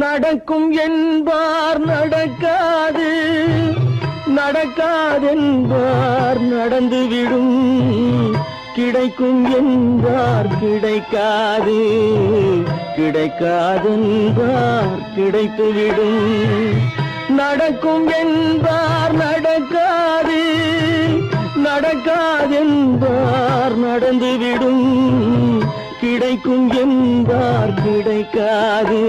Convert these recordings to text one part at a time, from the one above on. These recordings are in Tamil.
நடக்கும் என்பார் நடக்காது, நடக்காதென்பார் நடந்துவிடும், கிடைக்கும் என்பார் கிடைக்காது, கிடைக்காதென்பார் கிடைத்துவிடும். நடக்கும் என்பார் நடக்காது, நடக்காதென்பார் நடந்துவிடும், கிடைக்கும் என்பார் கிடைக்காது,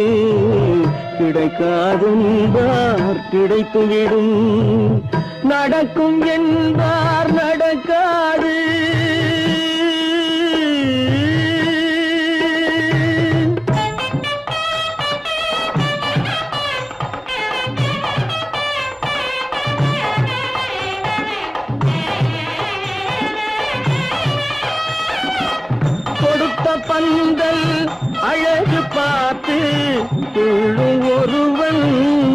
கிடைக்காதென்பார் கிடைத்துவிடும். நடக்கும் என்பார் நடக்காது. கொடுத்த பந்தல் அழகு பார்த்து துள்ளும் ஒருவன்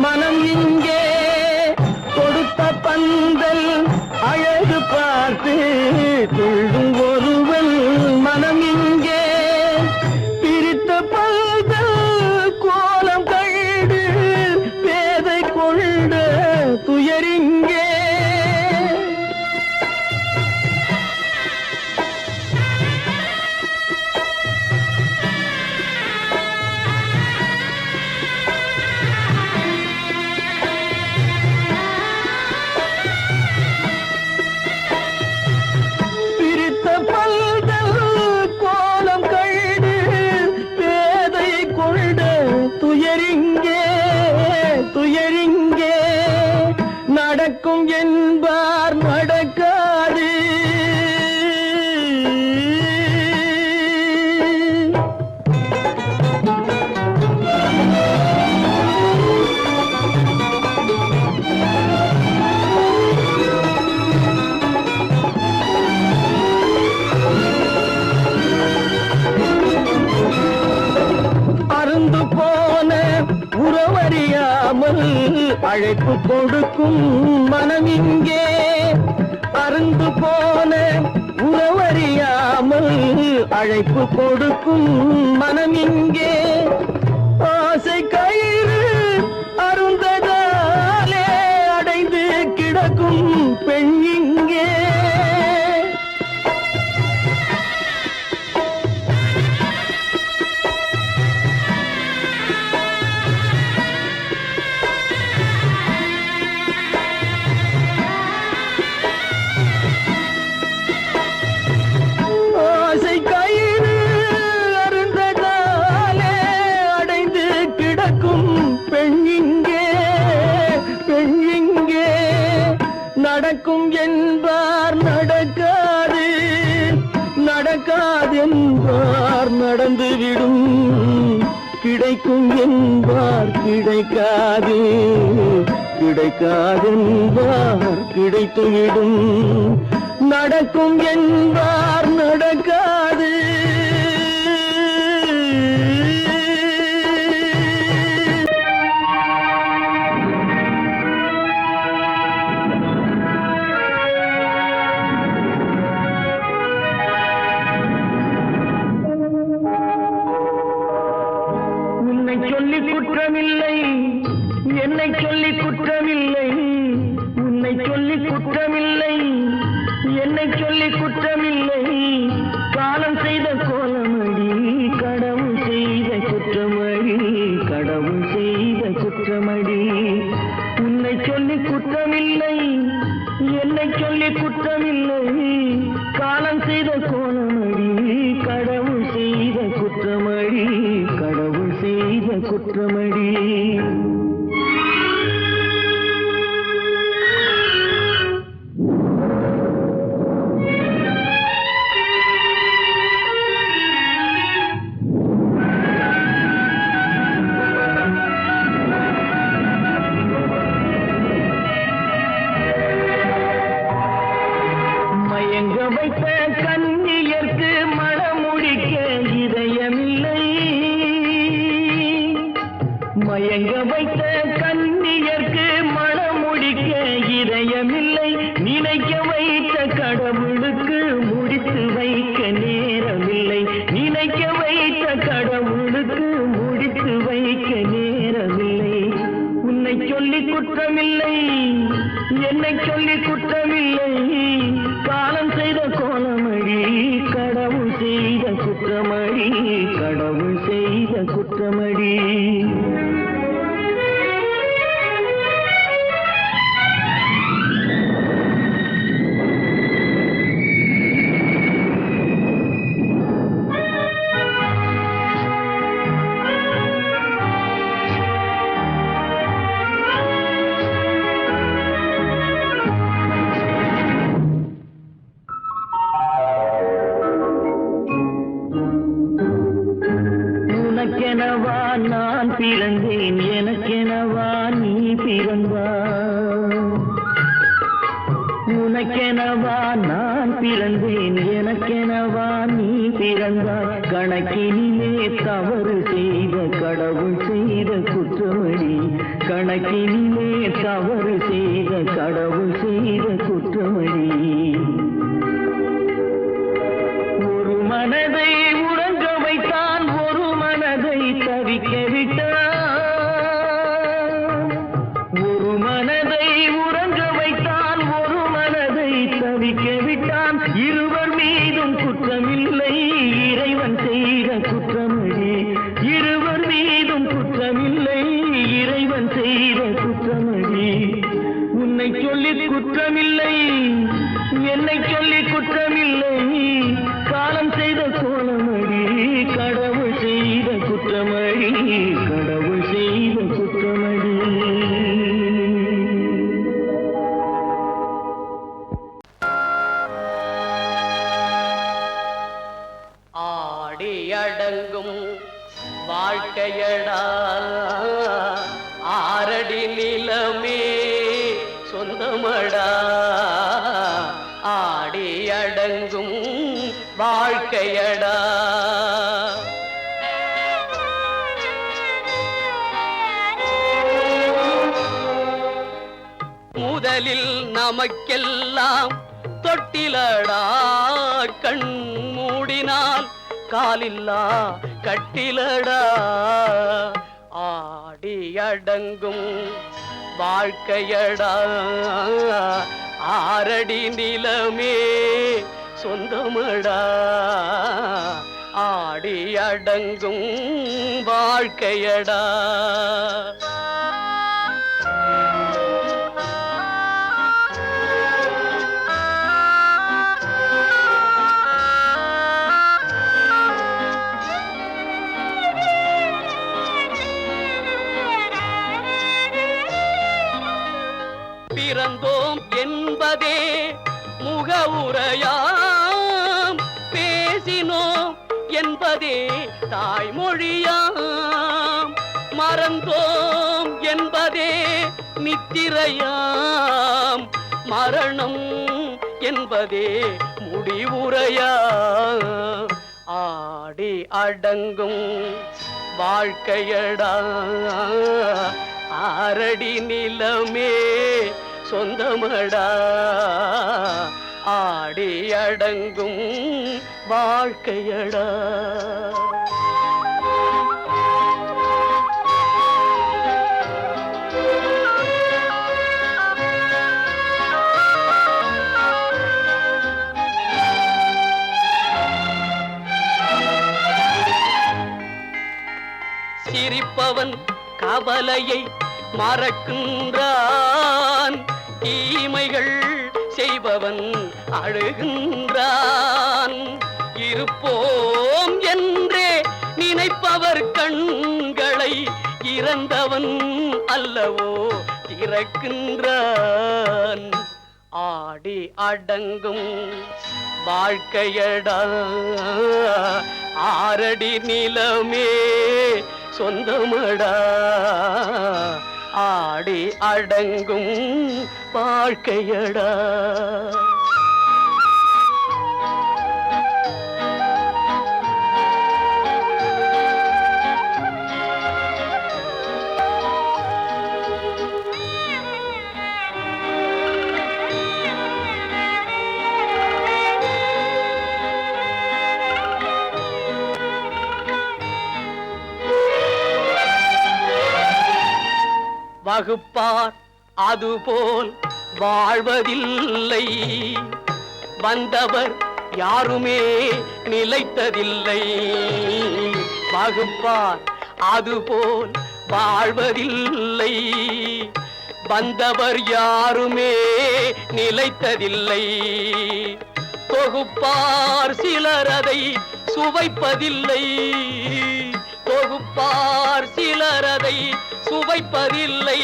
மனம் இங்கே, கொடுத்த பந்தல் அழகு பார்த்து துள்ளும் ஒருவன் மனம் இங்கே, பிரித்த பந்தல் கோலம் கண்டு பேதை கொண்ட துயரிங்கே. துயரிங்கே துயரிங்கே நடக்கும் என்பார் நடக்காது. அருந்து போன உறவறியாமல் அழைப்பு கொடுக்கும் மனம் இங்கே, அருந்து போன உறவறியாமல் அழைப்பு கொடுக்கும் மனம் இங்கே. ஆசை கயிறு அருந்ததாலே அடைந்து கிடக்கும் பெண் இங்கே. நடக்கும் என்பார் நடக்காது, நடக்காதென்பார் நடந்துவிடும், கிடைக்கும் என்பார் கிடைக்காது, கிடைக்காதென்பார் கிடைத்துவிடும். நடக்கும் என்பார் நடக்காது. சொல்லி குற்றமில்லை, என்னை சொல்லி குற்றமில்லை, உன்னை சொல்லி குற்றமில்லை, என்னை சொல்லி குற்றமில்லை, காலம் செய்த கோலமடி, கடவுள் செய்த குற்றமடி, கடவுள் செய்த குற்றமடி. உன்னை சொல்லி குற்றமில்லை, என்னை சொல்லி குற்றமில்லை, காலம் செய்த கோலமடி, கடவுள் செய்த குற்றமடி, கடவுள் செய்த குற்றமடி. மயங்க வைத்த கன்னியர்க்கு மணமுடிக்க இதயமில்லை, மயங்க வைத்த கன்னியர்க்கு மணமுடிக்க இதயமில்லை, நினைக்க வைத்த கடவுளுக்கு முடித்து வைக்க நேரமில்லை, நினைக்க வைத்த கடவுளுக்கு முடித்து வைக்க நேரமில்லை. குற்றமில்லை, என்னை சொல்லி குற்றமில்லை. காலம் செய்த கோலமடி, கடவுள் செய்த குற்றமடி, கடவுள் செய்த குற்றமடி. உனக்கெனவா நான் பிறந்தேன், எனக்கெனவா நீ பிறந்தாய். உனக்கெனவா நான் பிறந்தேன், எனக்கெனவா நீ பிறந்தாய். கணக்கினிலே தவறு செய்த கடவுள் செய்த குற்றமடி, கணக்கினிலே தவறு செய்த கடவுள் செய்த குற்றமடி. ஒரு மனதை உறங்க வைத்தான், ஒரு மனதை தவிக்க விட்டான். ஒரு மனதை உறங்க வைத்தான், ஒரு மனதை தவிக்க விட்டான். இருவர் மீதும் குற்றமில்லை, இறைவன் செய்த குற்றமடி. இருவர் மீதும் குற்றமில்லை, இறைவன் செய்த குற்றமடி. உன்னை சொல்லி குற்றமில்லை, என்னை சொல்லி குற்றமில்லை. காலம் செய்த கோலமடி, கடவுள் செய்த குற்றமடி, கடவுள் செய்த குற்றமடி. ஆடி அடங்கும் வாழ்க்கையடா, ஆரடி நிலமே சொந்தமடா. ஆடி அடங்கும் வாழ்க்கையடா. முதலில் நமக்கெல்லாம் தொட்டிலடா, கண் மூடினால் காலில்லா கட்டிலடா. ஆடி அடங்கும் வாழ்க்கையடா, ஆரடி நிலமே சொந்தமடா. ஆடி அடங்கும் வாழ்க்கையடா. பிறந்தோம் என்பதே முகவுரையாம், பேசினோம் என்பதே தாய்மொழியாம். மறந்தோம் என்பதே நித்திரையாம், மரணம் என்பதே முடிவுரையாம். ஆடி அடங்கும் வாழ்க்கையடா, ஆரடி நிலமே சொந்தமடா. ஆடி அடங்கும் வாழ்க்கையடா. சிரிப்பவன் கவலையை மறக்கின்றான், தீமைகள் செய்பவன் அழுகின்றான். இருப்போம் என்றே நினைப்பவர் கண்களை இறந்தவன் அல்லவோ திறக்கின்றான். ஆடி அடங்கும் வாழ்க்கையடா, ஆரடி நிலமே சொந்தமடா. ஆடி அடங்கும் வாழ்க்கையடா. வகுப்பார் அதுபோல் வாழ்வதில்லை. வந்தவர் யாருமே நிலைத்ததில்லை. வகுப்பார் அதுபோல் வாழ்வதில்லை. வந்தவர் யாருமே நிலைத்ததில்லை. தொகுப்பார் சிலர் அதை சுவைப்பதில்லை. தொகுப்பார் சிலர் அதை சுவைப்பதில்லை.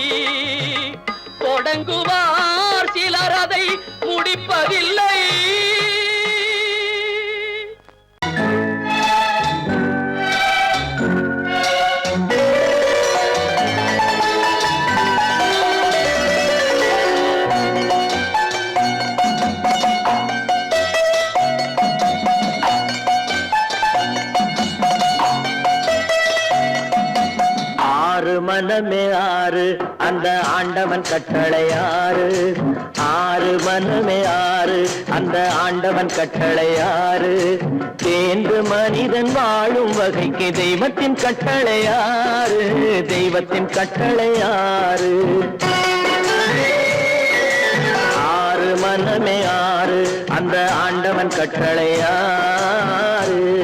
தொடங்குவார் சிலர் அதை முடிப்பதில்லை. மனமே ஆறு அந்த ஆண்டவன் கட்டளை ஆறு. ஆறு மனமே ஆறு அந்த ஆண்டவன் கட்டளை ஆறு. தேர்ந்து மனிதன் வாழும் வகைக்கு தெய்வத்தின் கட்டளை ஆறு. தெய்வத்தின் கட்டளை ஆறு. ஆறு மனமே ஆறு அந்த ஆண்டவன் கட்டளை ஆறு.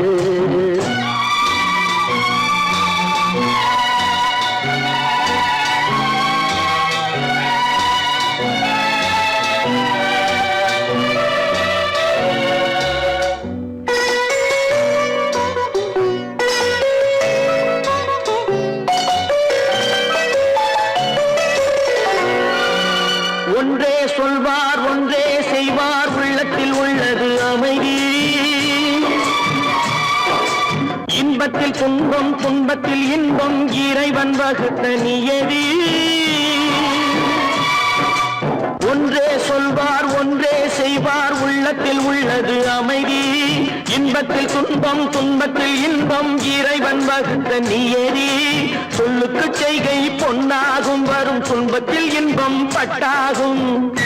ஒன்றே சொல்வார் ஒன்றே செய்வார் உள்ளத்தில் உள்ளது அமைதி. இன்பத்தில் துன்பம் துன்பத்தில் இன்பம் இறைவன் வகுத்த நியதி. ஒன்றே சொல்வார் ஒன்றே செய்வார் உள்ளத்தில் உள்ளது அமைதி. இன்பத்தில் துன்பம் துன்பத்தில் இன்பம் இறைவன் வகுத்த நியதி. சொல்லுக்கு செய்கை பொன்னாகும் வரும் துன்பத்தில் இன்பம் பட்டாகும்.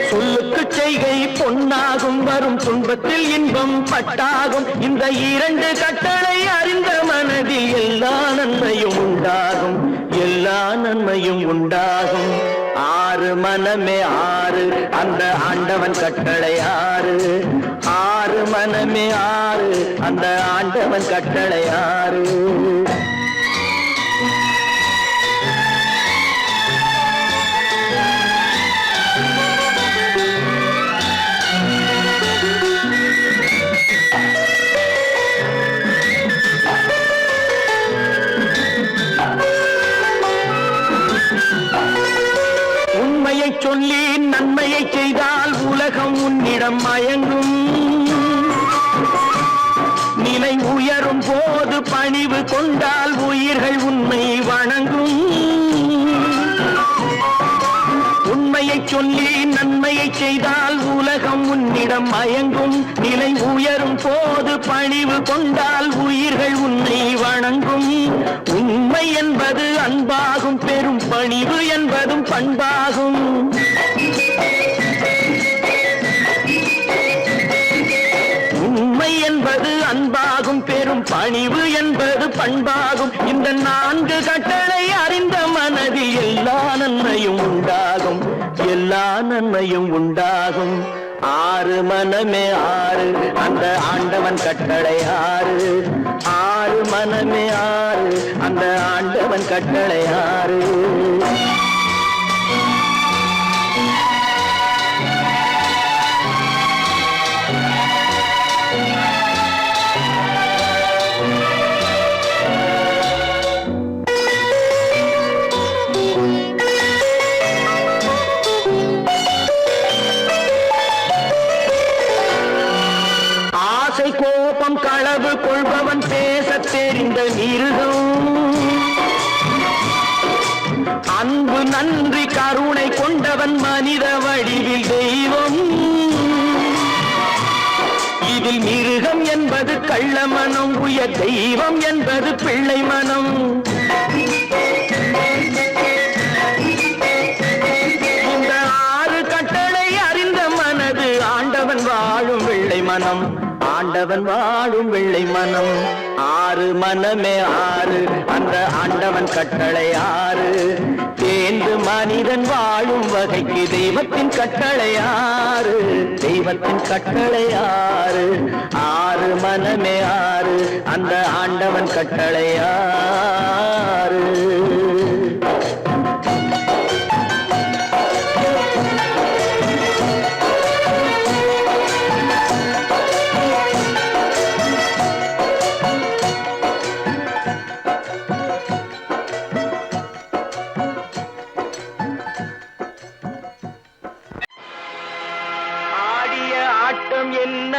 சொல்லுக்கு செய்கை பொன்னாகும் வரும் துன்பத்தில் இன்பம் பட்டாகும். இந்த இரண்டு கட்டளை அறிந்த மனதில் எல்லா நன்மையும் உண்டாகும். எல்லா நன்மையும் உண்டாகும். ஆறு மனமே ஆறு அந்த ஆண்டவன் கட்டளை ஆறு. ஆறு மனமே ஆறு அந்த ஆண்டவன் கட்டளை ஆறு. உண்மையை சொல்லி நன்மையை செய்தால் உலகம் உன்னிடம் மயங்கும். நிலை உயரும் போது பணிவு கொண்டால் உயிர்கள் உண்மை வணங்கும். உண்மையை சொல்லி நன்மையை செய்தால் உலகம் உன்னிடம் மயங்கும். நிலை உயரும் போது பணிவு கொண்டால் உயிர்கள் உன்னை வணங்கும். உண்மை என்பது அன்பாகும். பெரும் பணிவு என்பதும் பண்பாகும். உண்மை என்பது அன்பாகும். பெரும் பணிவு என்பது பண்பாகும். இந்த நான்கு கட்டளை அறிந்த மனதில் எல்லா நன்மையும் உண்டாகும். எல்லா நன்மையும் உண்டாகும். ஆறு மனமே ஆறு அந்த ஆண்டவன் கட்டளை ஆறு. ஆறு மனமே ஆறு அந்த ஆண்டவன் கட்டளை ஆறு. கோபம் களவு கொள்பவன் பேசத் தெரிந்த மிருகம். அன்பு நன்றி கருணை கொண்டவன் மனித வடிவில் தெய்வம். இதில் மிருகம் என்பது கள்ள மனம். உயர் தெய்வம் என்பது பிள்ளை மனம். இந்த ஆறு கட்டளை அறிந்த மனது ஆண்டவன் வாழும் வெள்ளை மனம். ஆண்ட ஆண்டவன் வாழும் வெள்ளை மனம். ஆறு மனமே ஆறு, அந்த ஆண்டவன் கட்டளை ஆறு. தேர்ந்து மனிதன் வாழும் வகைக்கு தெய்வத்தின் கட்டளை ஆறு, தெய்வத்தின் கட்டளை ஆறு. ஆறு மனமே ஆறு, அந்த ஆண்டவன் கட்டளை ஆறு. ஆட்டம் என்ன,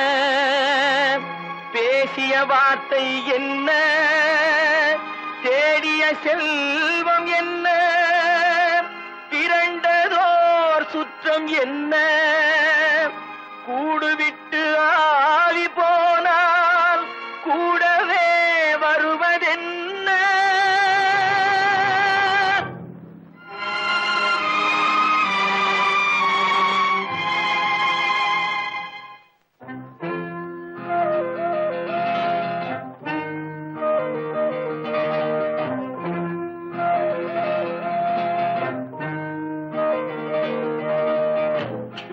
பேசிய வார்த்தை என்ன, தேடிய செல்வம் என்ன, திரண்டதோர் சுற்றம் என்ன, கூடுவிட்டு ஆவி போனால் கூடவே வருவதென்ன.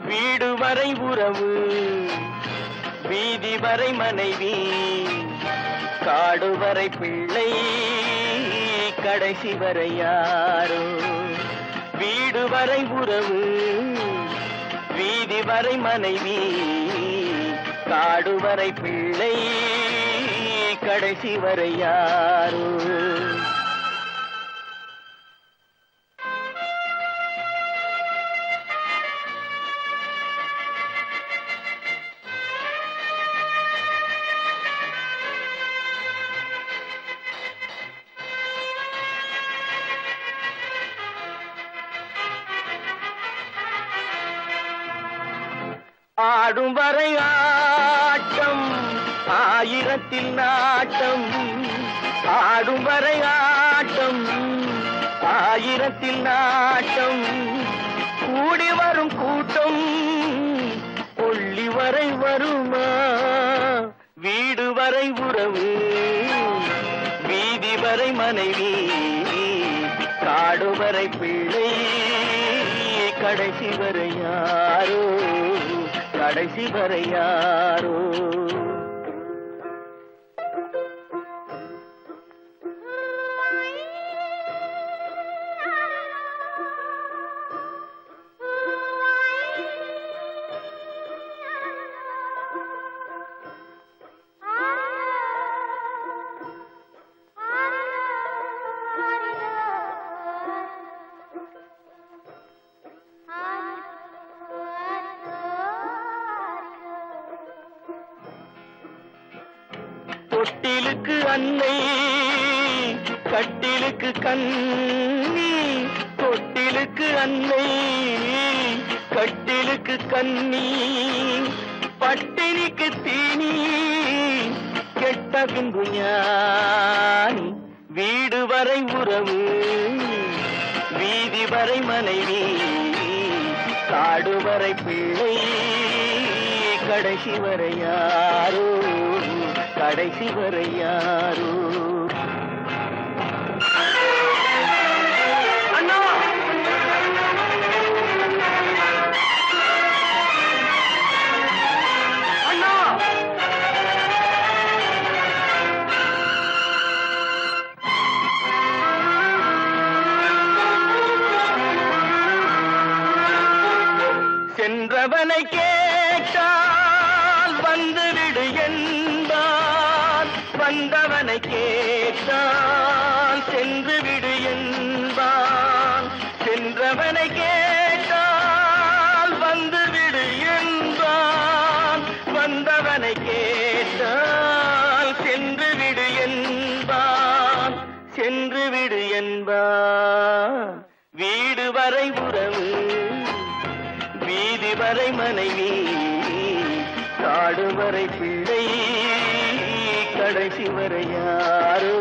வீடு வரை உறவு, வீதி வரை மனைவி, காடு வரை பிள்ளை, கடைசி வரை யாரோ. வீடு வரை உறவு, வீதி வரை மனைவி, காடு வரை பிள்ளை, கடைசி வரை யாரோ. ஆடும் வரை ஆட்டம், ஆயிரத்தில் நாட்டம். ஆடும் வரை ஆட்டம், ஆயிரத்தில் நாட்டம். கூடி வரும் கூட்டம் கொள்ளி வரை வருமா. வீடு வரை உறவு, வீதி வரை மனைவி, காடு வரை பிள்ளை, கடைசி வரை யாரோ, கடைசி வரை யாரோ. தொட்டிலுக்கு அன்னை, கட்டிலுக்கு கண்ணி. தொட்டிலுக்கு அன்னை, கட்டிலுக்கு கண்ணி. பட்டினிக்கு தீனி, கெட்ட பின்பு ஞானி. வீடு வரை உறவு, வீதி வரை மனைவி, காடு வரை பிள்ளை, கடைசி வரை யாரோ, கடைசி வரை யாரோ. அண்ணா, அண்ணா, சென்றவனை கேட்டால் வந்துவிடு என்பான், வந்தவனை கேட்டால் சென்று விடு என்பான். சென்றவனை கேட்டால் வந்துவிடு என்பான், வந்தவனை கேட்டால் சென்று விடு என்பான், சென்று விடு என்பான். வீடு வரை உறவு, வீதி வரை மனைவி, காடு வரை பிள்ளை, கடைசி வரை யாரோ,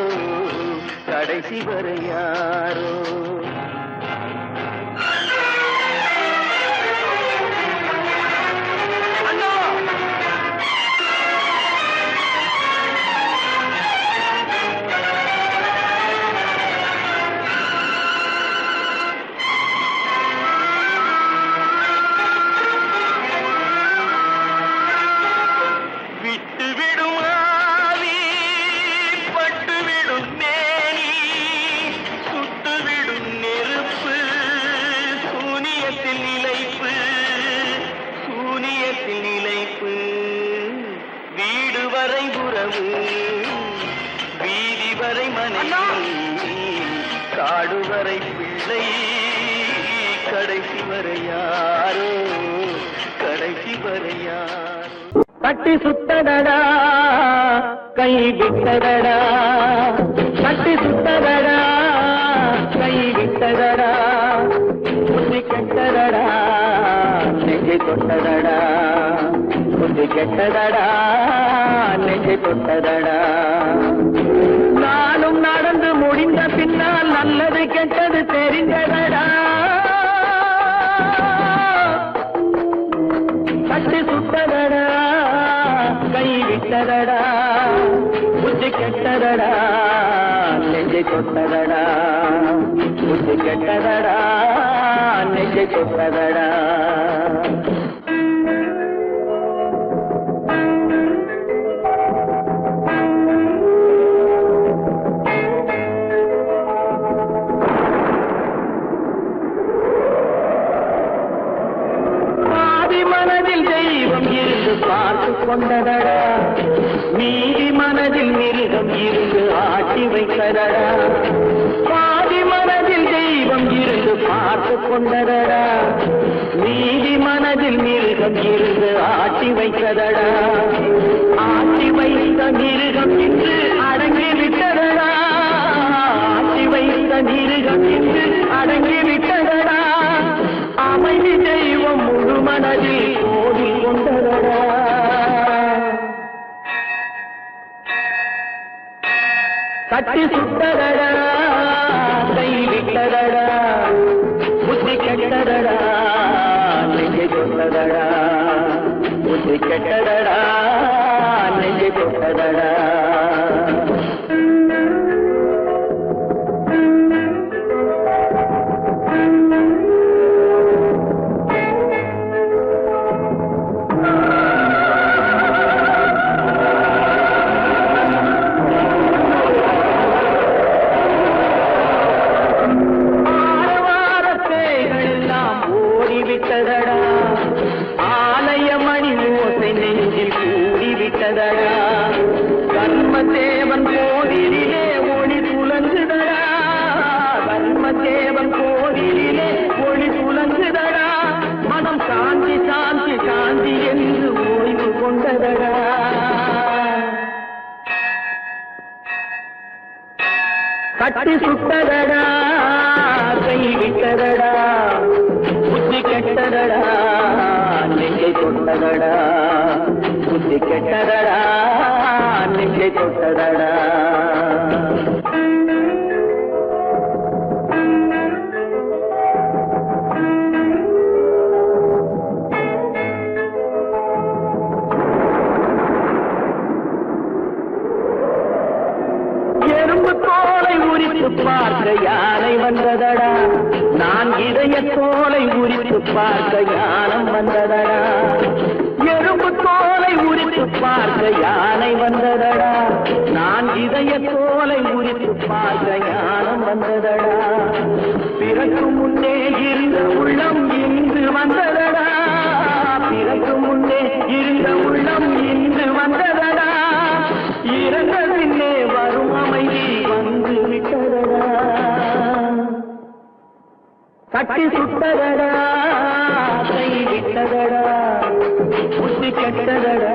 கடைசி வரை யாரோ. அண்ணா, கடைசி வரை யாரோ கடைசி வரை யாரோ கட்டி சுத்தடடா கை விட்டதடா கட்டி சுத்தடடா கை விட்டதடா புத்தி கெட்டதடா நெஞ்சை தொட்டதடா புத்தி கெட்டதடா நெஞ்சை தொட்டதடா நானும் நடந்து முடிந்த பின்னால் நல்லது கெட்டது தெரிந்ததடா கட்டி சுட்டதடா கை விட்டதடா புத்தி கெட்டதடா நெஞ்சை தொட்டதடா புத்தி கெட்டதடா நெஞ்சை தொட்டதடா பார்த்து கொண்டதடா மீதி மனதில் மிருகம் இருந்து ஆட்டி வைத்ததடா பாதி மனதில் தெய்வம் இருந்து பார்த்து கொண்டதடா மீதி மனதில் மிருகம் இருந்து ஆட்டி வைத்ததடா ஆட்டி வைத்த மிருகம் இன்று அடங்கி விட்டதடா ஆட்டி வைத்த மிருகம் இன்று அடங்கி விட்டதடா அமைதி தெய்வம் முழு மனதில் கோடி கொண்டதடா கட்டி சுட்டதடா கை விட்டதடா புத்தி கெட்டதடா நெஞ்சை தொட்டதடா புத்தி கெட்டதடா நெஞ்சை தொட்டதடா ஆலயமணி ஓசை நெஞ்சில் கூடிவிட்டதடா கர்மதேவன் கோவிலிலே ஒளி புலங்குதடா கர்மதேவன் கோவிலிலே ஒளி புலங்குதடா மனம் சாந்தி சாந்தி சாந்தி என்று ஓய்வு கொண்டதடா கட்டி சுட்டதடா கை விட்டதடா புத்தி கெட்டதடா நெஞ்சை தொட்டதடா புத்தி கெட்டதடா நெஞ்சை தொட்டதடா எறும்பு தோலை உரித்து பார்க்க யானை வந்ததடா நான் இதய தோலை உரித்து பார்க்க யானம் வந்ததடா எறும்பு தோலை உரித்து பார்க்க யானை வந்ததடா நான் இதய தோலை உரித்து பார்க்க யானம் வந்ததடா பிறகு முன்னே இருந்த உள்ளம் இன்று வந்ததடா பிறகு முன்னே இருந்த உள்ளம் இன்று வந்ததடா இறந்த பின்னே வரும் அமைதி வந்து விட்டதடா கட்டி சுட்டதடா கை விட்டதடா புத்தி கெட்டதடா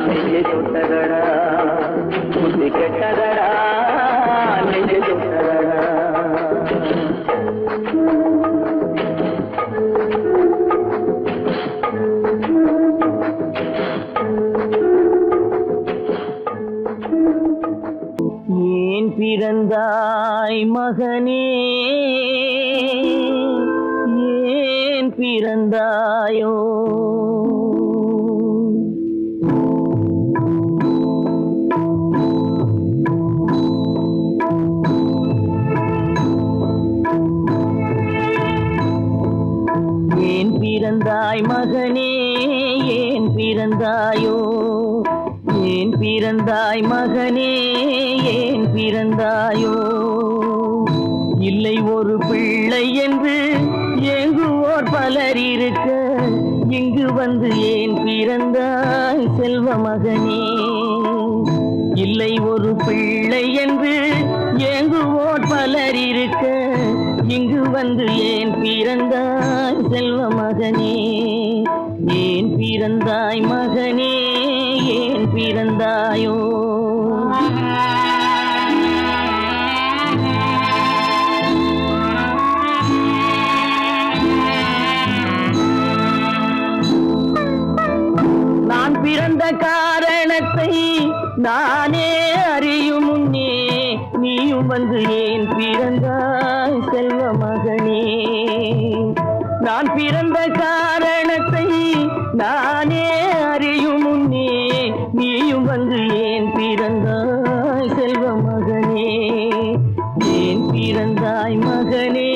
நெஞ்சை சுட்டதடா புத்தி கெட்டதடா நெஞ்சை சுட்டதடா ஏன் பிறந்தாய் மகனே ஏன் பிறந்தாயோ ஏன் பிறந்தாய் மகனே ஏன் பிறந்தாயோ ஏன் பிறந்தாய் மகனே ஏன் பிறந்தாயோ இல்லை ஒரு பிள்ளை என்று ஏங்குவோர் பலர் இருக்க இங்கு வந்து ஏன் பிறந்தாய் செல்வ மகனே இல்லை ஒரு பிள்ளை என்று ஏங்குவோர் பலர் இருக்க இங்கு வந்து ஏன் பிறந்தாய் செல்வ மகனே, ஏன் பிறந்தாய் மகனே, ஏன் பிறந்தாயோ? நான் பிறந்த காரணத்தை நானே அறியும் முன்னே நீயும் வந்து ஏன் பிறந்தாய் செல்வ மகனே. நான் பிறந்த காரணத்தை நானே அறியும் முன்னே நீயும் வந்து ஏன் பிறந்தாய் செல்வ மகனே, ஏன் பிறந்தாய் மகனே,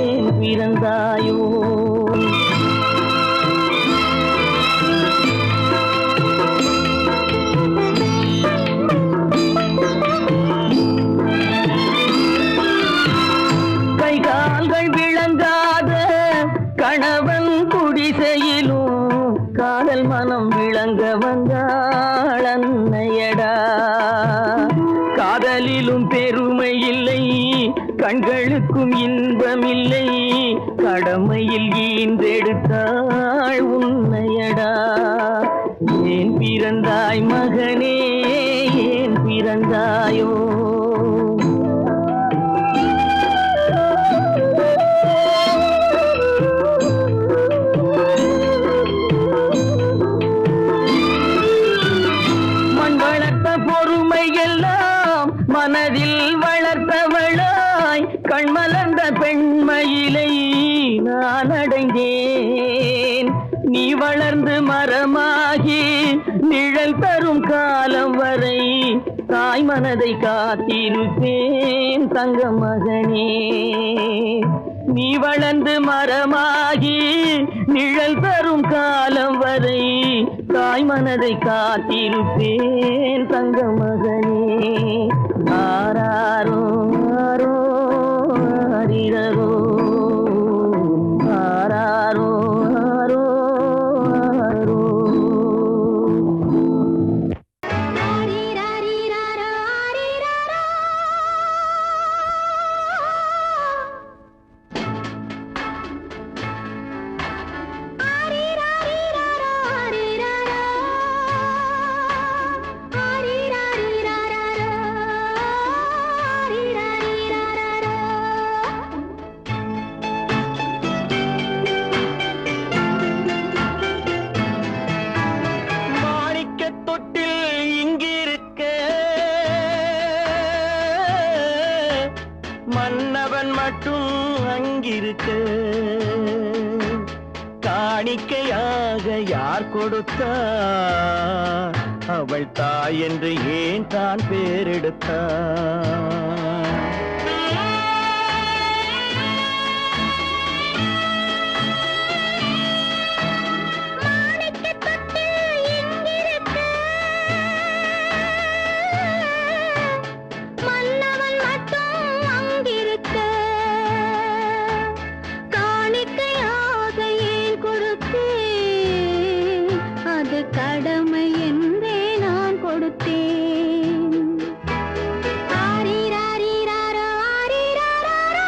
ஏன் பிறந்தாயோ? கணவன் குடிசையிலும் காதல் மனம் விளங்க வந்தாள் அன்னையடா. காதலிலும் பெருமை இல்லை, கண்களுக்கும் இன்பமில்லை, கடமையில் ஈன்றெடுத்தாள் உன்னையடா. ஏன் பிறந்தாய் மகனே, ஏன் பிறந்தாயோ? மனதில் வளர்த்தவளாய் கண்மலர்ந்த பெண்மயிலை நான் அடைந்தேன். நீ வளர்ந்து மரமாகி நிழல் தரும் காலம் வரை தாய் மனதை காத்திருப்பேன் தங்க மகனே. நீ வளர்ந்து மரமாகி நிழல் தரும் காலம் வரை தாய் மனதை காத்திருப்பேன் தங்க மகனே. ஆராரோ ஆரோ ஆரிரரோ, ஆராரோ ஆரோ ஆரோ. மன்னவன் மட்டும் அங்கிருக்க காணிக்கையாக யார் கொடுத்தார்? அவள் தாய் என்று ஏன் தான் பேரெடுத்தார்? கடமை என்றே நான் கொடுத்தேன். ஆரிராரிராரோ ஆரிராரோ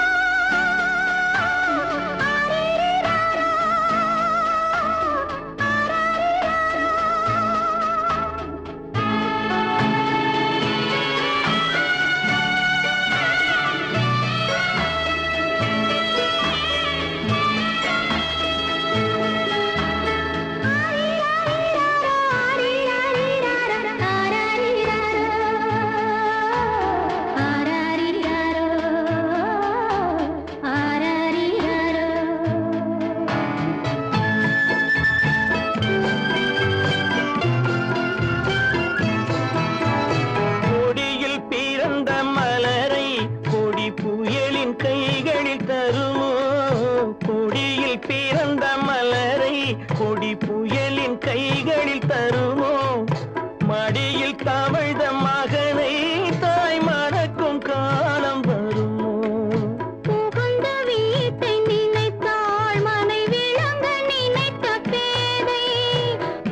ஆரிராரோ கொடி புயலின் கைகளில் தருமோ? மடியில் தவழ்ந்த மகனை தாய் மறக்கும் காலம் வருமோ? புகுந்த வீட்டை நினைத்தாள் மனை விளங்க நினைத்த பேதை.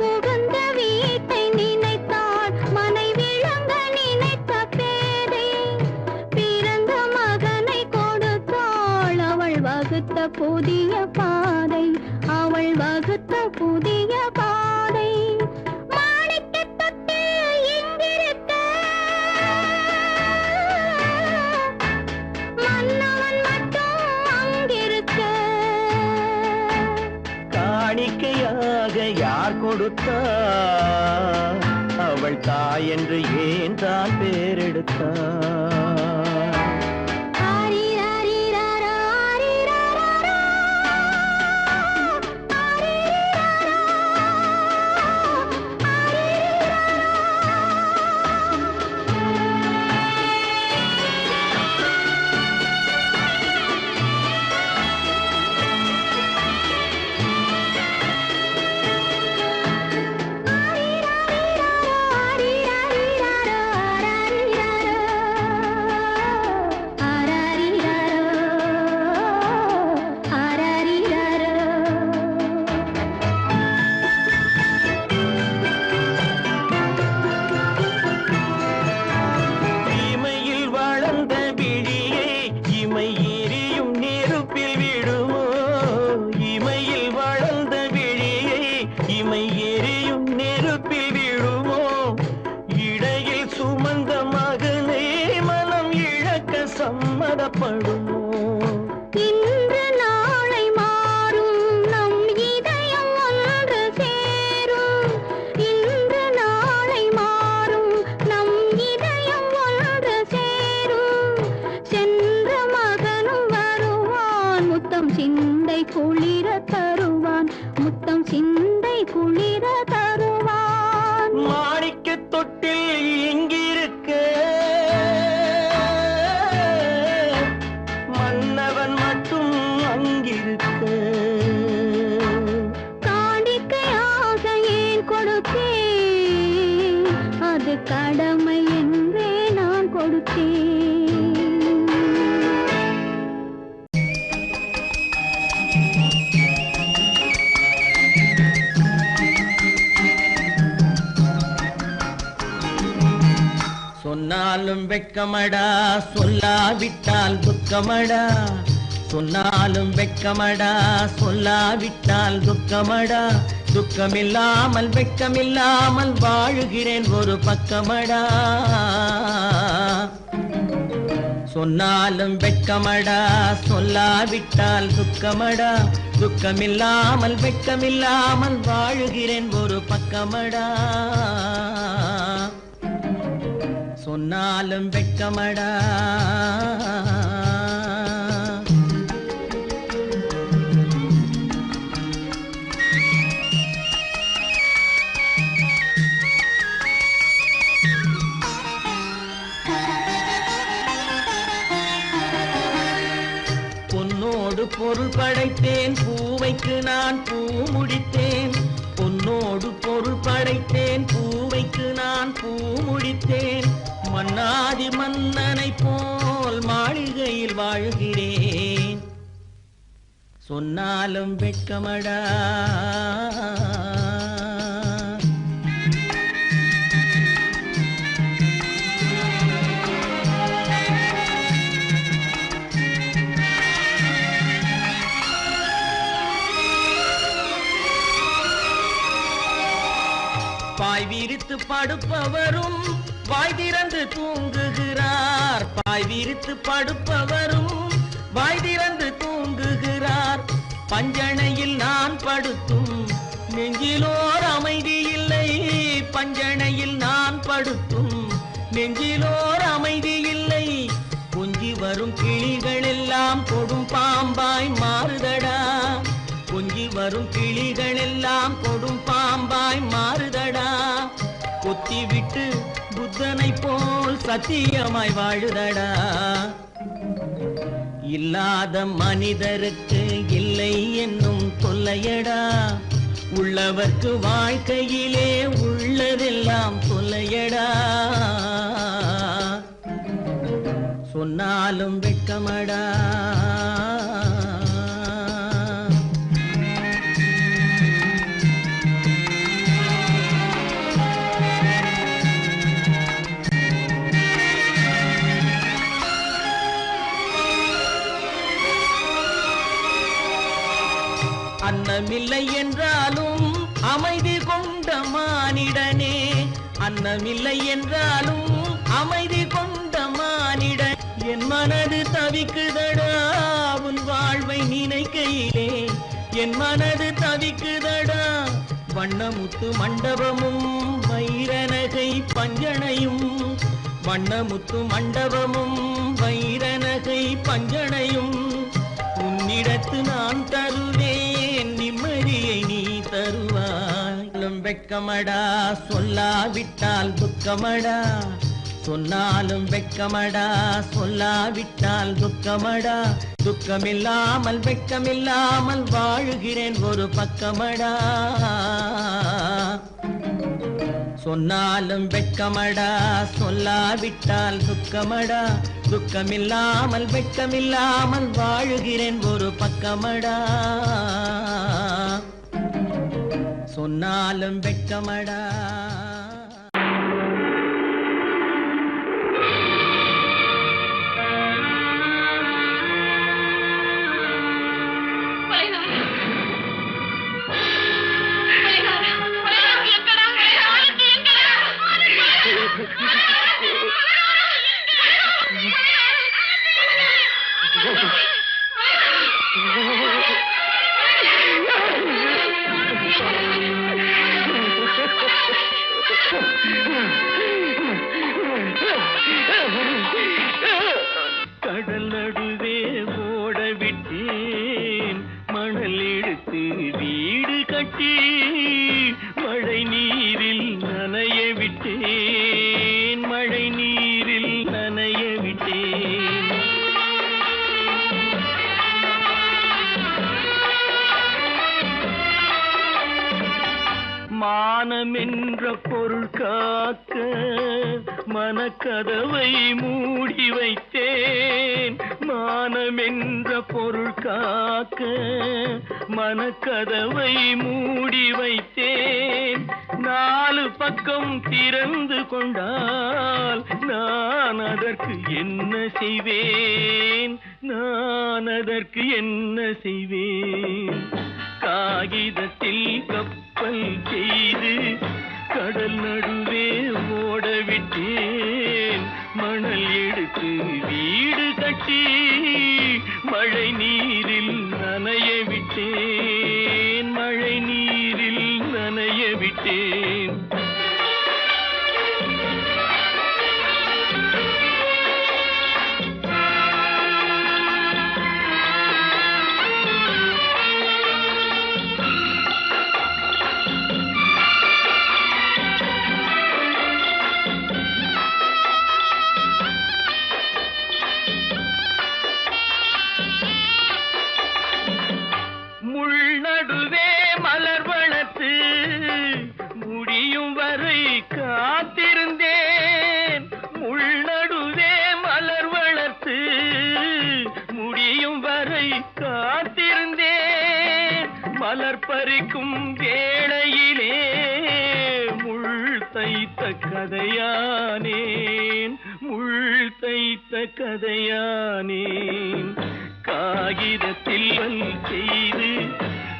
புகுந்த வீட்டை நினைத்தாள் மனை விளங்க நினைத்த பேதை. பிறந்த மகனை கொடுத்தாள் வகுத்த புதிய பாதை, அவள் வகுத்த புதிய பாதை. மாணிக்கத் தொட்டில் இங்கிருக்க, மன்னவன் மட்டும் அங்கிருக்க. காணிக்கையாக யார் கொடுத்தார்? அவள் தாய் என்று ஏன் தான் பேரெடுத்தார்? ஆரிராரிராரா, ஆரிராராரா, ஆரிராரா, இமையில் வளர்ந்த விழியை இமை எரியும் நெருப்பில் விடுமோ? இமையில் வளர்ந்த விழியை இமை எரியும் நெருப்பில் விடுமோ? இடையில் சுமந்த மகனை மனம் இழக்க சம்மதப்படுமோ? இன்று நாளை மாறும் நம் இதயம் ஒன்று சேரும். இன்று நாளை மாறும் நம் இதயம் ஒன்று சேரும். சென்ற மகனும் வருவான், முத்தம் சிந்தை குளிர தருவான், முத்தம் சிந்தை குளிர தருவான். மாணிக்கத் தொட்டில் இங்கிருக்க, மன்னவன் மட்டும் அங்கிருக்க. காணிக்கையாக ஏன் கொடுத்தேன்? அது கடமை என்றே நான் கொடுத்தேன். சொன்னாலும் வெட்கமடா, சொல்லாவிட்டால் துக்கமடா. சொன்னாலும் வெட்கமடா, சொல்லாவிட்டால் துக்கமடா. துக்கமில்லாமல் வெட்கமில்லாமல் வாழுகிறேன் ஒரு பக்கமடா. சொன்னாலும் வெட்கமடா, சொல்லாவிட்டால் துக்கமடா. துக்கமில்லாமல் வெட்கமில்லாமல் வாழுகிறேன் ஒரு பக்கமடா. சொன்னாலும் வெட்கமடா. பொன்னோடு பொருள் படைத்தேன், பூவைக்கு நான் பூ முடித்தேன். பொன்னோடு பொருள் படைத்தேன், பூவைக்கு நான் பூ முடித்தேன். மன்னாதி மன்னனை போல் மாளிகையில் வாழுகிறேன். சொன்னாலும் வெட்கமடா. பாய் விரித்து படுப்பவரும் வாய் திறந்து தூங்குகிறார். பாய் விரித்து படுப்பவரும் வாய் திறந்து தூங்குகிறார். பஞ்சணையில் நான் படுத்தும் நெஞ்சிலோர் அமைதி இல்லை. பஞ்சணையில் நான் படுத்தும் நெஞ்சிலோர் அமைதி இல்லை. கொஞ்சி வரும் கிளிகள் எல்லாம் கொடும் பாம்பாய் மாறுதடா. கொஞ்சி வரும் கிளிகள் எல்லாம் கொடும் பாம்பாய் மாறுதடா. கொத்தி விட்டு புத்தனை போல் சத்தியமாய் வாழுதடா. இல்லாத மனிதருக்கு இல்லை என்னும் தொல்லையடா. உள்ளவர்க்கு வாழ்க்கையிலே உள்ளதெல்லாம் தொல்லையடா. சொன்னாலும் வெட்கமடா. அன்னமில்லை என்றாலும் அமைதி கொண்ட மானிடனே, அன்னமில்லை என்றாலும் அமைதி கொண்ட மானிடன். என் மனது தவிக்குதடா உன் வாழ்வை நினைக்கையிலே, என் மனது தவிக்குதடா. வண்ணமுத்து மண்டபமும் வைரநகை பஞ்சனையும், வண்ணமுத்து மண்டபமும் வைரநகை பஞ்சனையும் உன்னிடத்து நான் தருவேன், நிம்மதியை நீ தருவாய். வெட்கமடா சொல்லாவிட்டால் துக்கமடா, சொன்னாலும் வெட்கமடா சொல்லாவிட்டால் துக்கமடா. துக்கமில்லாமல் வெட்கமில்லாமல் வாழுகிறேன் ஒரு பக்கமடா. சொன்னாலும் வெட்கமடா சொல்லாவிட்டால் துக்கமடா. துக்கமில்லாமல் வெட்கமில்லாமல் வாழுகிறேன் ஒரு பக்கமடா. சொன்னாலும் வெட்கமடா. கடல் நடுவே ஓட விட்டேன், மணல் எடுத்து வீடு கட்டி மழை நீரில் நனைய விட்டேன், மழை நீரில் நனைய விட்டேன். மானம் என்ற பொருள் காக்க மனக்கதவை மூடி வைத்தேன், மானம் என்ற பொருள் காக்க மனக்கதவை மூடி வைத்தேன். நாலு பக்கம் திறந்து கொண்டால் நான் அதற்கு என்ன செய்வேன், நான் அதற்கு என்ன செய்வேன். காகிதத்தில் கப்பல் செய்து கடல் நடுவே ஓட விட்டேன், மணல் எடுத்து வீடு கட்டி மழை நீரில் நனைய விட்டேன், மழை நீரில் நனைய விட்டேன். நடுவே மலர் வளர்த்து முடியும் வரை காத்திருந்தேன், முள் நடுவே மலர் வளர்த்து முடியும் வரை காத்திருந்தேன். மலர் பறிக்கும் வேளையிலே முள் தைத்த கதையானேன், முள் தைத்த கதையானேன். காகிதத்தில் செய்து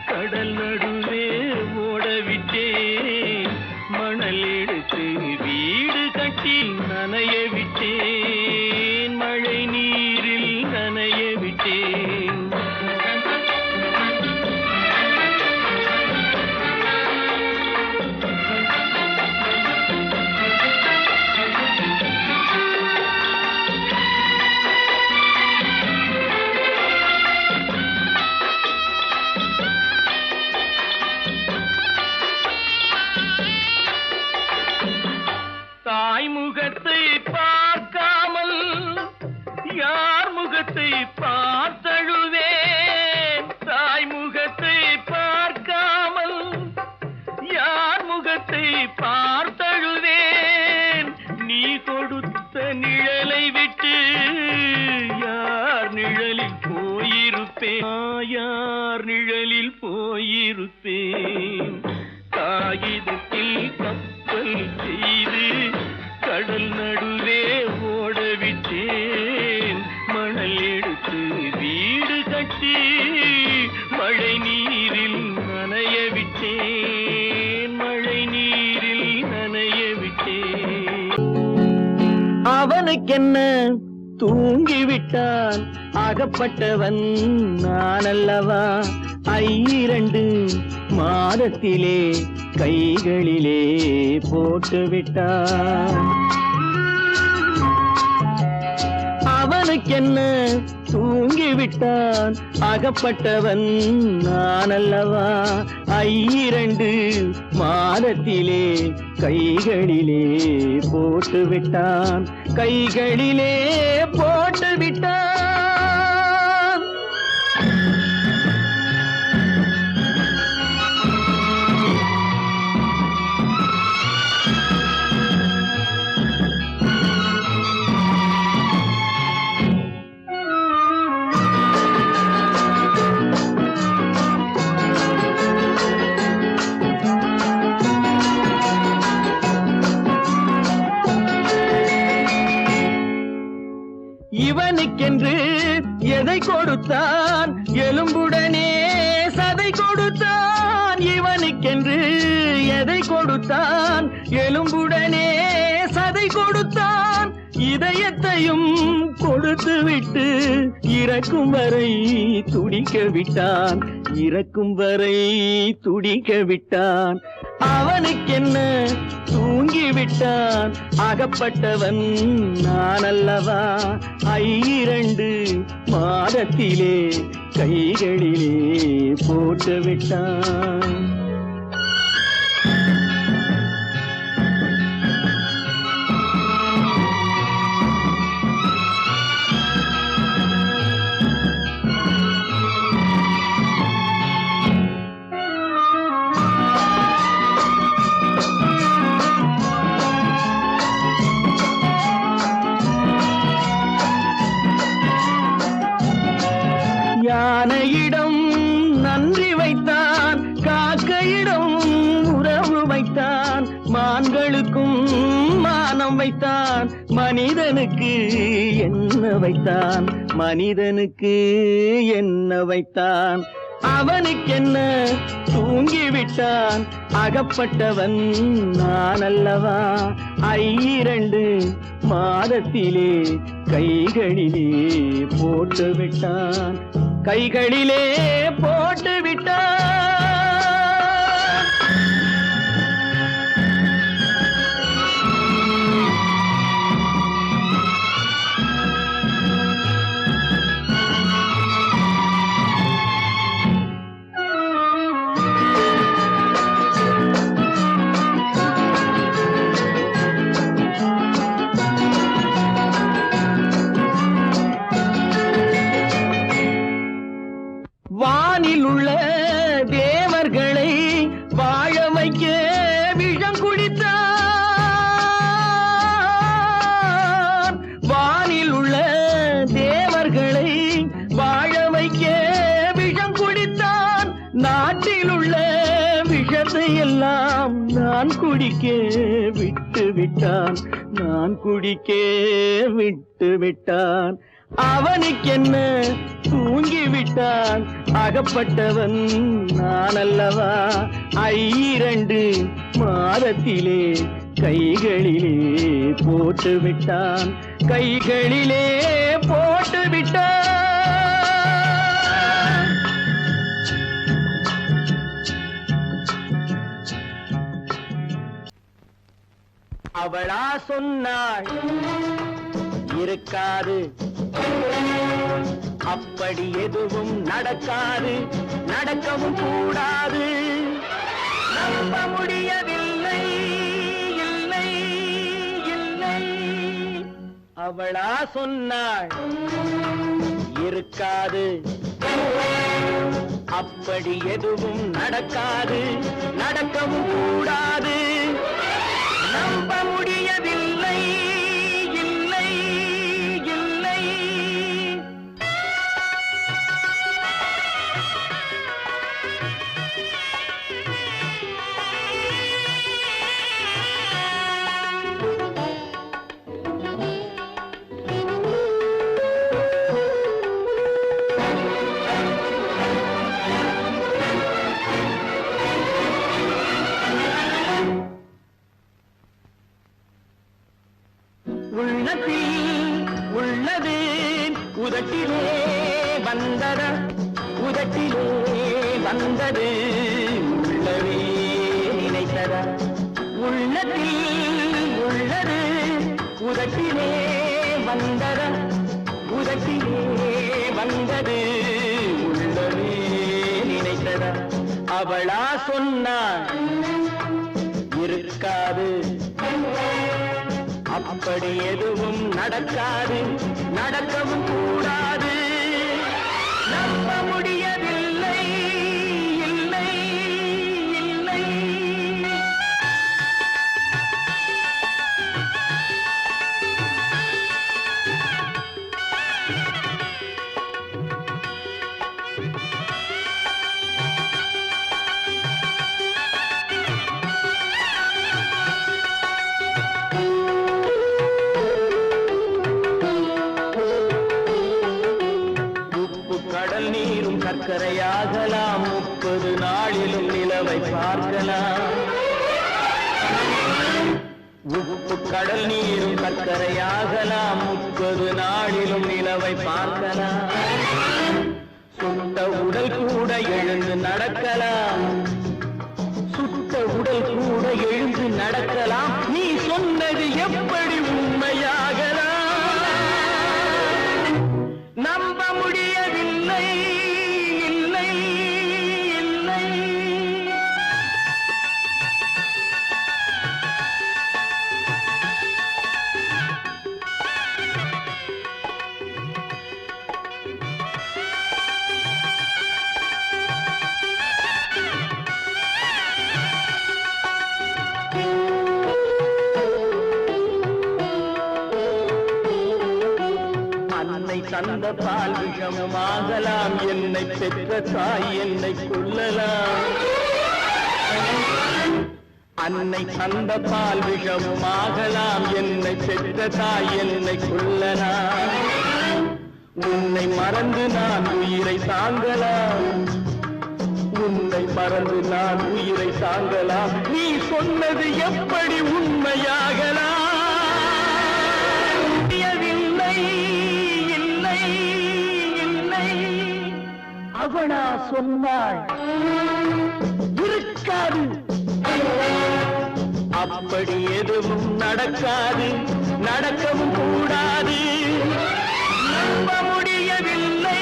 கடல் நடுவே ஓடவிட்டேன், மணல் எடுத்து வீடு கட்டி நனைய விட்டேன், மழை நீரில் நனைய விட்டேன். முகத்தை பார்க்காமல் யார் முகத்தை பார்த்தழுவேன், தாய் முகத்தை பார்க்காமல் யார் முகத்தை பார்த்தழுவேன். நீ கொடுத்த நிழலை விட்டு யார் நிழலில் போயிருப்பேன், யார் நிழலில் போயிருப்பேன். காகிதத்தில் கப்பல் செய்து கடல் நடுவே ஓடவிட்டேன், மணல் எடுத்து வீடு கட்டி மழை நீரில் அவனுக்கென்ன தூங்கிவிட்டான் அகப்பட்டவன் நான் அல்லவா 2 மாதத்திலே கைகளிலே போட்டுவிட்டான் அவனுக்கென்ன தூங்கிவிட்டான் அகப்பட்டவன் நான் அல்லவா 2 மாதத்திலே கைகளிலே போட்டுவிட்டான் கைகளிலே போட்டுவிட்டான் இவனுக்கென்று எதை கொடுத்தான் எலும்புடனே சதை கொடுத்தான் இவனுக்கென்று எதை கொடுத்தான் எலும்புடனே சதை கொடுத்தான் இதயத்தையும் கொடுத்து விட்டு இறக்கும் வரை துடிக்க விட்டான் இறக்கும் வரை துடிக்க விட்டான் அவனுக்கென்ன தூங்கிவிட்டான் அகப்பட்டவன் நான் அல்லவா 2 மாதத்திலே கைகளிலே போட்டுவிட்டான் யானையிடம் நன்றி வைத்தான் காக்கையிடம் உறவு வைத்தான் மான்களுக்கும் மானம் வைத்தான் மனிதனுக்கு என்ன வைத்தான் மனிதனுக்கு என்ன வைத்தான் அவனுக்கென்ன தூங்கிவிட்டான் அகப்பட்டவன் நான் அல்லவா 2 மாதத்திலே கைகளிலே போட்டுவிட்டான் கைகளிலே போட்டுவிட்டான் வானில் உள்ள தேவர்களை வாழ வைக்க விஷம் குடித்தான் வானில் உள்ள தேவர்களை வாழ வைக்க விஷம் குடித்தான் நாட்டில் உள்ள விஷத்தை எல்லாம் நான் குடிக்க விட்டு விட்டான் நான் குடிக்க விட்டு விட்டான் அவனுக்கென்ன தூங்கிவிட்டான் அகப்பட்டவன் நான் அல்லவா 2 மாதத்திலே கைகளிலே போட்டுவிட்டான் கைகளிலே போட்டுவிட்டான் அவளா சொன்னாள் இருக்காது அப்படி எதுவும் நடக்காது நடக்கவும் கூடாது நம்ப முடியவில்லை இல்லை இல்லை அவளா சொன்னாள் இருக்காது அப்படி எதுவும் நடக்காது நடக்கவும் கூடாது நம்ப முடியவில்லை இல்லை இல்லை வந்தது உள்ளவே நினைத்ததா உள்ளத்தில் உள்ளது உதட்டிலே வந்ததா உதட்டிலே வந்தது உள்ளவே நினைத்ததா அவளா சொன்னாள் இருக்காது அப்படி எதுவும் நடக்காது நடக்கவும் கூடாது நம்ப முடியவில்லை இல்லை இல்லை கடல் நீரும் சர்க்கரையாகலாம் 30 நாளிலும் நிலவை பார்க்கலாம் உப்பு கடல் நீரும் சர்க்கரையாகலாம் 30 நாளிலும் நிலவை பார்க்கலாம் சுட்ட உடல் கூட எழுந்து நடக்கலாம் சுட்ட உடல் கூட எழுந்து நடக்கலாம் நீ சொன்னது எப்படி உண்மையாகலாம் நம்ப முடியவில்லை இல்லை இல்லை அன்னை தந்த பால் விஷமாகலாம் என்னை பெற்ற தாய் என்னை கொல்லலாம் அன்னை தந்த பால் விஷமாகலாம் என்னை பெற்ற தாய் என்னை கொல்லலாம் உன்னை மறந்து நான் உயிரை தாங்கலாம் உன்னை மறந்து நான் உயிரை தாங்கலாம் நீ சொன்னது எப்படி உண்மையாகலாம் இல்லை இல்லை அவனா சொன்னாள் இருக்காது அப்படி எதுவும் நடக்காது நடக்கவும் கூடாது நம்ப முடியவில்லை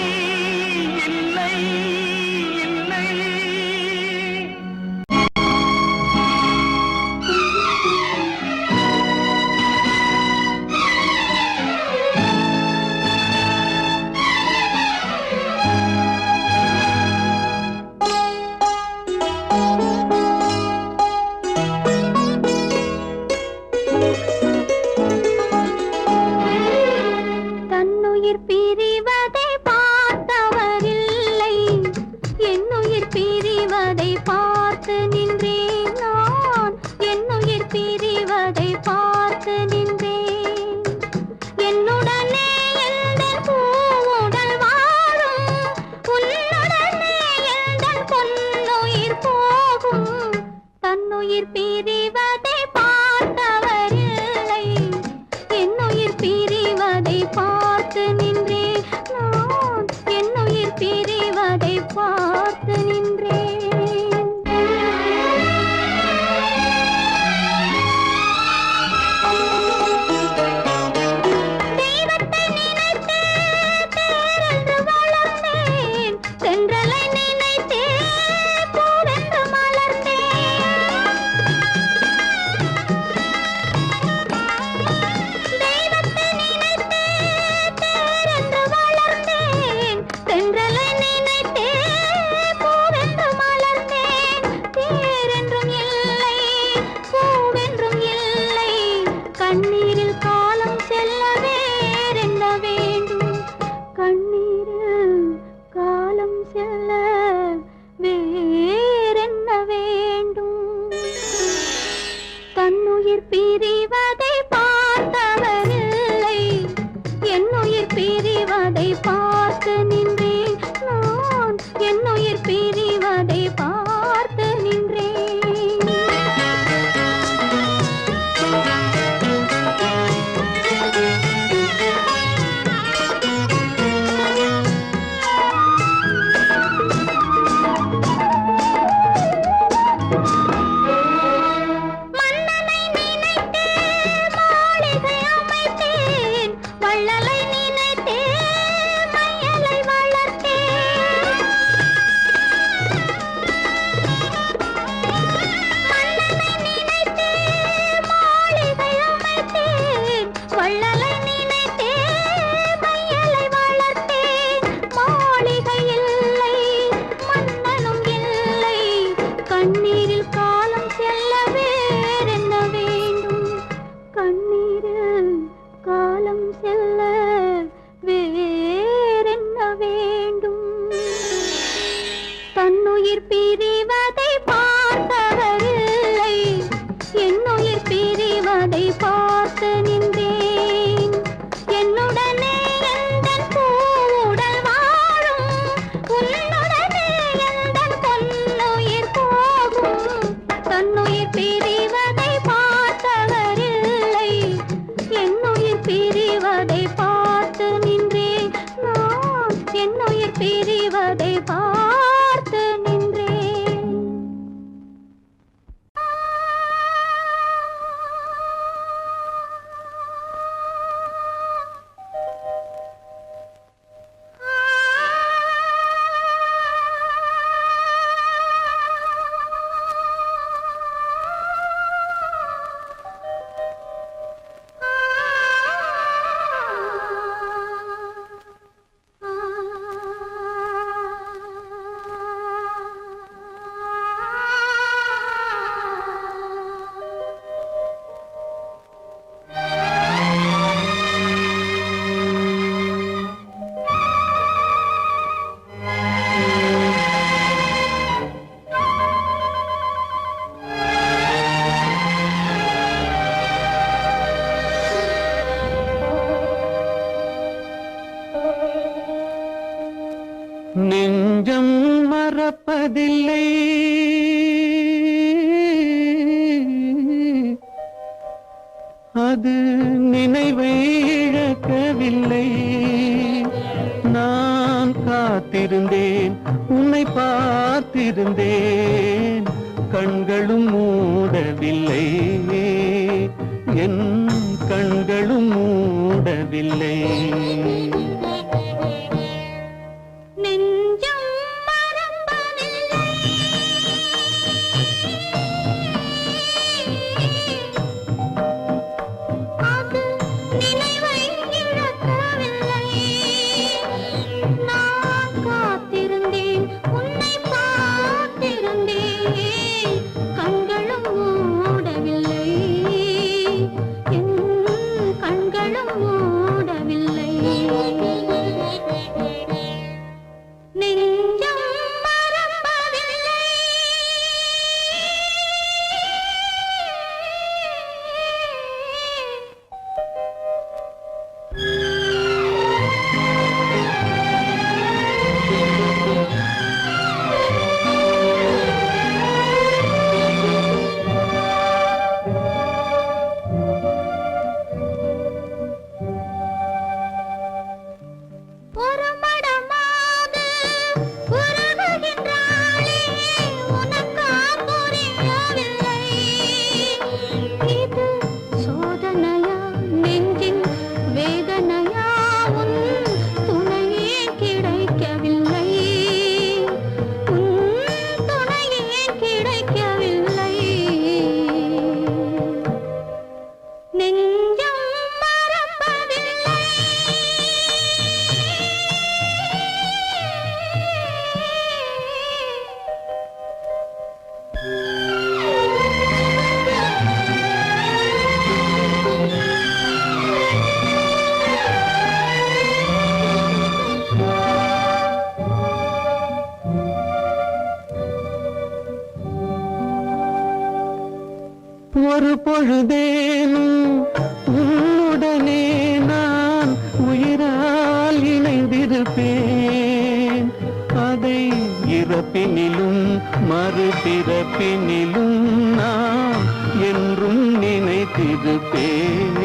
இல்லை இல்லை உயிர் பிரிவதை பார்த்தவரில்லை, என் உயிர் பிரிவதை பார்த்து நின்றேன். என்னுடனே எந்தன் பூவுடல் வாழும், உன்னுடனே எந்தன் பொன்னுயிர் போகும். தன்னுயிர் பிரிவதை பார்த்தவரில்லை, என் உயிர் பிரிவதை பார்த்து நின்றேன். நான் என் உயிர் பிரிவதை பார்த்து நின்றேன். நெஞ்சம் மறப்பதில்லை, அது நினைவை இழக்கவில்லை. நான் காத்திருந்தேன், உன்னை பார்த்திருந்தேன், கண்களும் மூடவில்லை, என் கண்களும் மூடவில்லை. நெஞ்சம் மறப்பதில்லை, அது நினைவை இழக்கவில்லை. நான் காத்திருந்தேன், உன்னை பார்த்திருந்தேன், கண்களும் மூடவில்லை, என் கண்களும் மூடவில்லை. நெஞ்சம் மறப்பதில்லை. ஒரு மடமாக உருகுகின்றாளே, உனக்கா புரியவில்லை? இது சோதனையா, நெஞ்சின் வேதனையா, உன் துணையே கிடைக்கவில்லை, உன் துணையே கிடைக்கவில்லை. நெஞ்சம் மறப்பதில்லை. ஒரு பொழுதேனும் உன்னுடனே நான் உயிரால் இணைந்திருப்பேன். அதை இறப்பினிலும் மறுபிறப்பினிலும் நான் என்றும் நினைத்திருப்பேன்,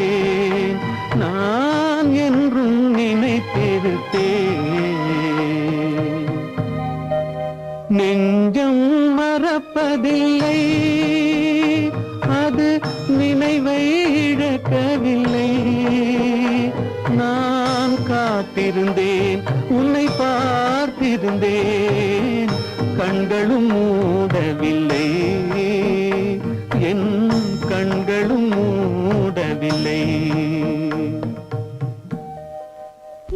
நான் என்றும் நினைத்திருப்பேன். நெஞ்சம் மறப்பதில்லை, அது நினைவை இழக்கவில்லை. நான் காத்திருந்தேன், உன்னை பார்த்திருந்தேன், கண்களும் மூடவில்லை, என் கண்களும் மூடவில்லை.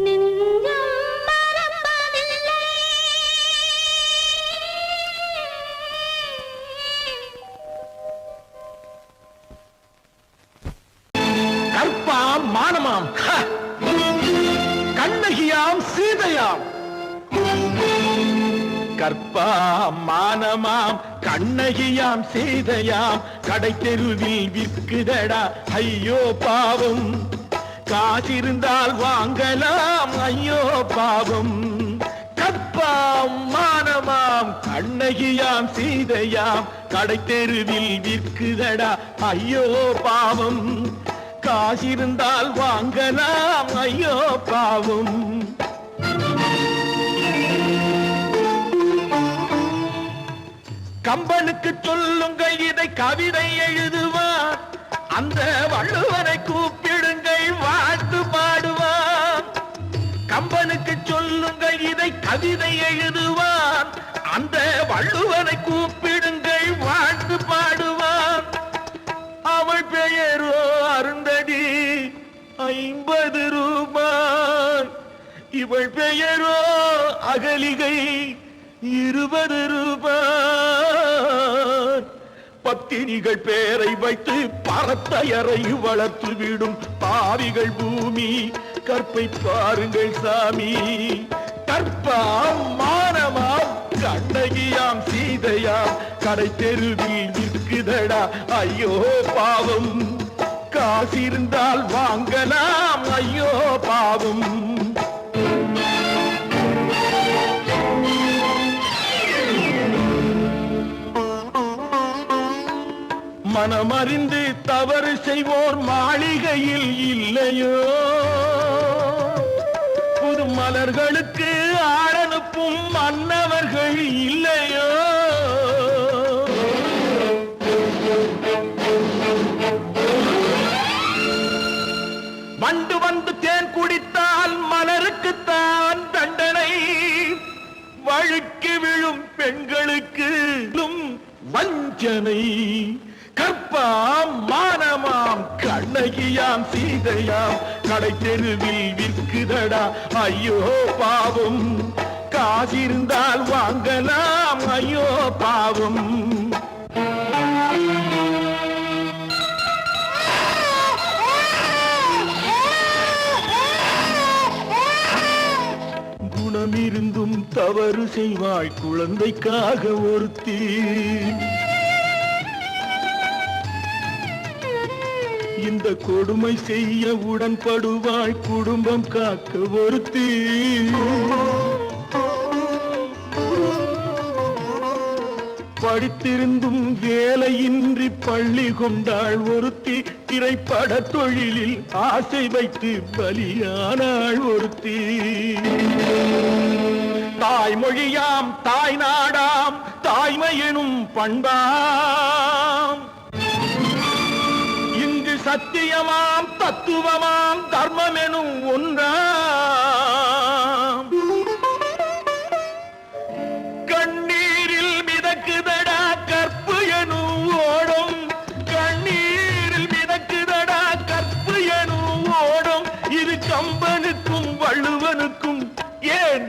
நெஞ்சம் மறப்பதில்லை. கற்பாம் மானமாம், கண்ணகியாம் சீதையாம், கற்பாம் மானமாம் கண்ணகியாம் சீதையாம் கடை தெருவில் விற்குதடா ஐயோ பாவம் காசிருந்தால் வாங்கலாம் ஐயோ பாவம் கற்பாம் மானமாம் கண்ணகியாம் சீதையாம் கடை தெருவில் விற்குதடா ஐயோ பாவம் காசிருந்தால் வாங்கலாம் ஐயோ பாவம் கம்பனுக்கு சொல்லுங்கள் இதை கவிதை எழுதுவார் அந்த வள்ளுவரை கூப்பிடுங்கள் வாழ்த்து பாடுவார் கம்பனுக்கு சொல்லுங்கள் இதை கவிதை எழுதுவார் அந்த வள்ளுவரை கூப்பிடுங்கள் வாழ்த்து பாடுவார் அவள் பெயரோ அருந்ததி 50 ரூபாய் இவள் பெயரோ அகலிகை 20 ரூபாய் பத்தினிகள் பேரை வைத்து பரத்தையரை வளர்த்து விடும் பாவிகள் பூமி கற்பை பாருங்கள் சாமி கற்பாம் மானமாம் கண்ணகியாம் சீதையாம் கடை தெருவில் விற்குதடா ஐயோ பாவம் காசிருந்தால் வாங்கலாம் ஐயோ பாவம் மனமறிந்து தவறு செய்வோர் மாளிகையில் இல்லையோ புது மலர்களுக்கு ஆளனுப்பும் மன்னவர்கள் இல்லையோ வண்டு வந்து தேன் குடித்தால் மலருக்குத்தான் தண்டனை வழுக்கி விழும் பெண்களுக்கு வஞ்சனை கற்பாம் மானமாம் கண்ணகியாம் சீதையாம் கடை தெருவில் விற்குதடா ஐயோ பாவம் காசிருந்தால் வாங்கலாம் ஐயோ பாவம் குணமிருந்தும் தவறு செய்வாய் குழந்தைக்காக ஒருத்தி இந்த கொடுமை செய்ய உடன்படுவாய் குடும்பம் காக்க ஒருத்தி படித்திருந்தும் வேலையின்றி பள்ளி கொண்டாள் ஒருத்தி திரைப்பட தொழிலில் ஆசை வைத்து பலியானாள் ஒருத்தி தாய்மொழியாம் தாய் நாடாம் தாய்மை எனும் பண்பாம் சத்தியமாம் தத்துவமாம் தர்மம் எனும் ஒன்றாம் கண்ணீரில் மிதக்குதடா கற்பு எனும் ஓடும் கண்ணீரில் மிதக்குதடா கற்பு எனும் ஓடும் இது கம்பனுக்கும் வள்ளுவனுக்கும் ஏன்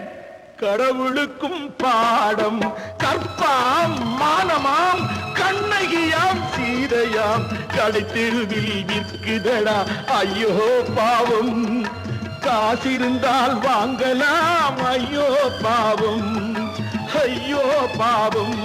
கடவுளுக்கும் பாடம் கற்பாம் மானமாம் கண்ணகியாம் சீதையாம் கடை தெருவில் விற்குதடா ஐயோ பாவம் காசிருந்தால் வாங்கலாம் ஐயோ பாவம் ஐயோ பாவம்